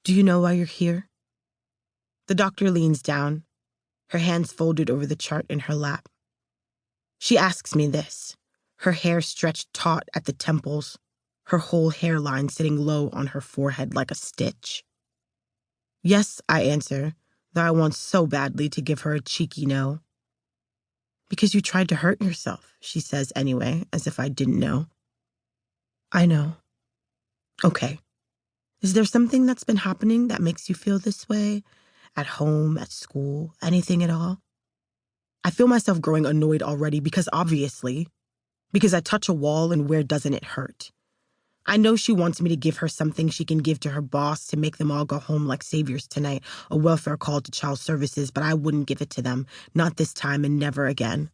Do you know why you're here? The doctor leans down, her hands folded over the chart in her lap. She asks me this, her hair stretched taut at the temples, her whole hairline sitting low on her forehead like a stitch. Yes, I answer, though I want so badly to give her a cheeky no. Because you tried to hurt yourself, she says anyway, as if I didn't know. I know. Okay. Is there something that's been happening that makes you feel this way? At home, at school, anything at all? I feel myself growing annoyed already because I touch a wall and where doesn't it hurt? I know she wants me to give her something she can give to her boss to make them all go home like saviors tonight, a welfare call to child services, but I wouldn't give it to them, not this time and never again.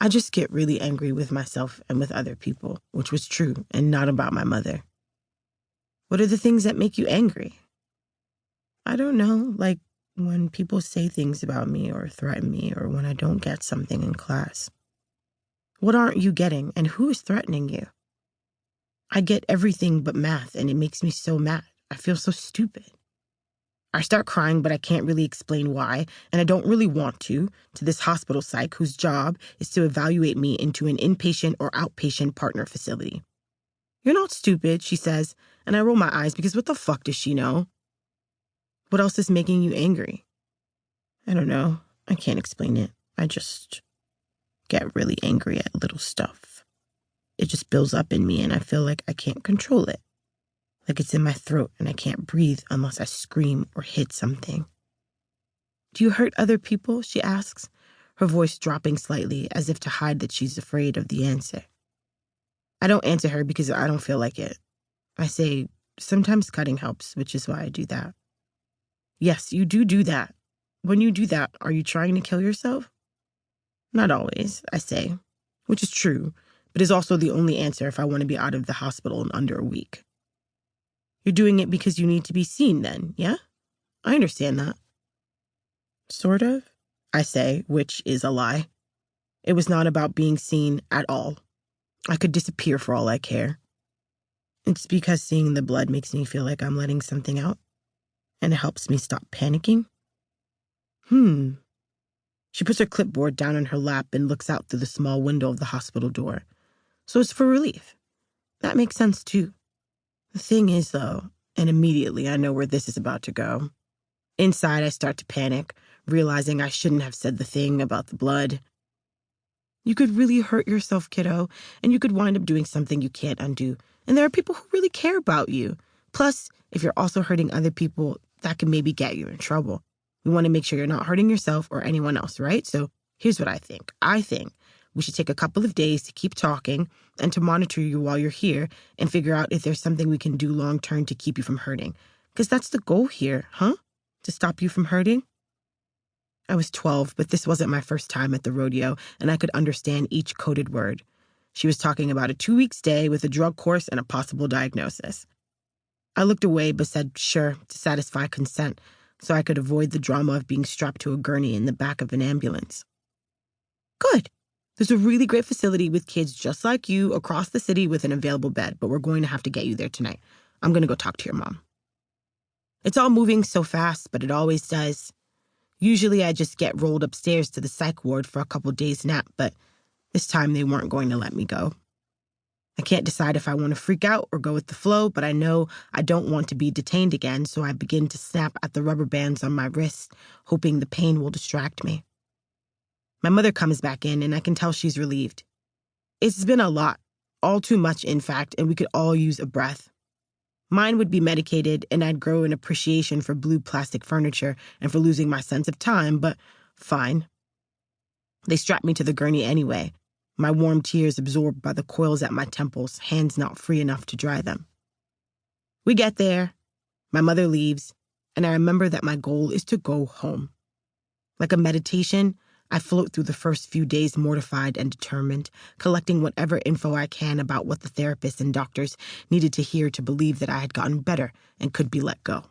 I just get really angry with myself and with other people, which was true and not about my mother. What are the things that make you angry? I don't know, like when people say things about me or threaten me or when I don't get something in class. What aren't you getting and who is threatening you? I get everything but math and it makes me so mad. I feel so stupid. I start crying, but I can't really explain why, and I don't really want to this hospital psych whose job is to evaluate me into an inpatient or outpatient partner facility. You're not stupid, she says, and I roll my eyes because what the fuck does she know? What else is making you angry? I don't know. I can't explain it. I just get really angry at little stuff. It just builds up in me and I feel like I can't control it. Like it's in my throat and I can't breathe unless I scream or hit something. Do you hurt other people? She asks, her voice dropping slightly as if to hide that she's afraid of the answer. I don't answer her because I don't feel like it. I say, sometimes cutting helps, which is why I do that. Yes, you do that. When you do that, are you trying to kill yourself? Not always, I say, which is true, but is also the only answer if I want to be out of the hospital in under a week. You're doing it because you need to be seen then, yeah? I understand that. Sort of, I say, which is a lie. It was not about being seen at all. I could disappear for all I care. It's because seeing the blood makes me feel like I'm letting something out, and it helps me stop panicking. She puts her clipboard down in her lap and looks out through the small window of the hospital door. So it's for relief. That makes sense, too. The thing is, though, and immediately I know where this is about to go. Inside, I start to panic, realizing I shouldn't have said the thing about the blood. You could really hurt yourself, kiddo, and you could wind up doing something you can't undo. And there are people who really care about you. Plus, if you're also hurting other people, that can maybe get you in trouble. We want to make sure you're not hurting yourself or anyone else, right? So here's what I think. I think we should take a couple of days to keep talking and to monitor you while you're here and figure out if there's something we can do long-term to keep you from hurting. Because that's the goal here, huh? To stop you from hurting? I was 12, but this wasn't my first time at the rodeo, and I could understand each coded word. She was talking about a 2-week stay with a drug course and a possible diagnosis. I looked away but said sure to satisfy consent so I could avoid the drama of being strapped to a gurney in the back of an ambulance. Good. There's a really great facility with kids just like you across the city with an available bed, but we're going to have to get you there tonight. I'm going to go talk to your mom. It's all moving so fast, but it always does. Usually I just get rolled upstairs to the psych ward for a couple days nap, but this time they weren't going to let me go. I can't decide if I want to freak out or go with the flow, but I know I don't want to be detained again, so I begin to snap at the rubber bands on my wrist, hoping the pain will distract me. My mother comes back in, and I can tell she's relieved. It's been a lot, all too much, in fact, and we could all use a breath. Mine would be medicated, and I'd grow an appreciation for blue plastic furniture and for losing my sense of time, but fine. They strap me to the gurney anyway, my warm tears absorbed by the coils at my temples, hands not free enough to dry them. We get there. My mother leaves, and I remember that my goal is to go home. Like a meditation, I float through the first few days mortified and determined, collecting whatever info I can about what the therapists and doctors needed to hear to believe that I had gotten better and could be let go.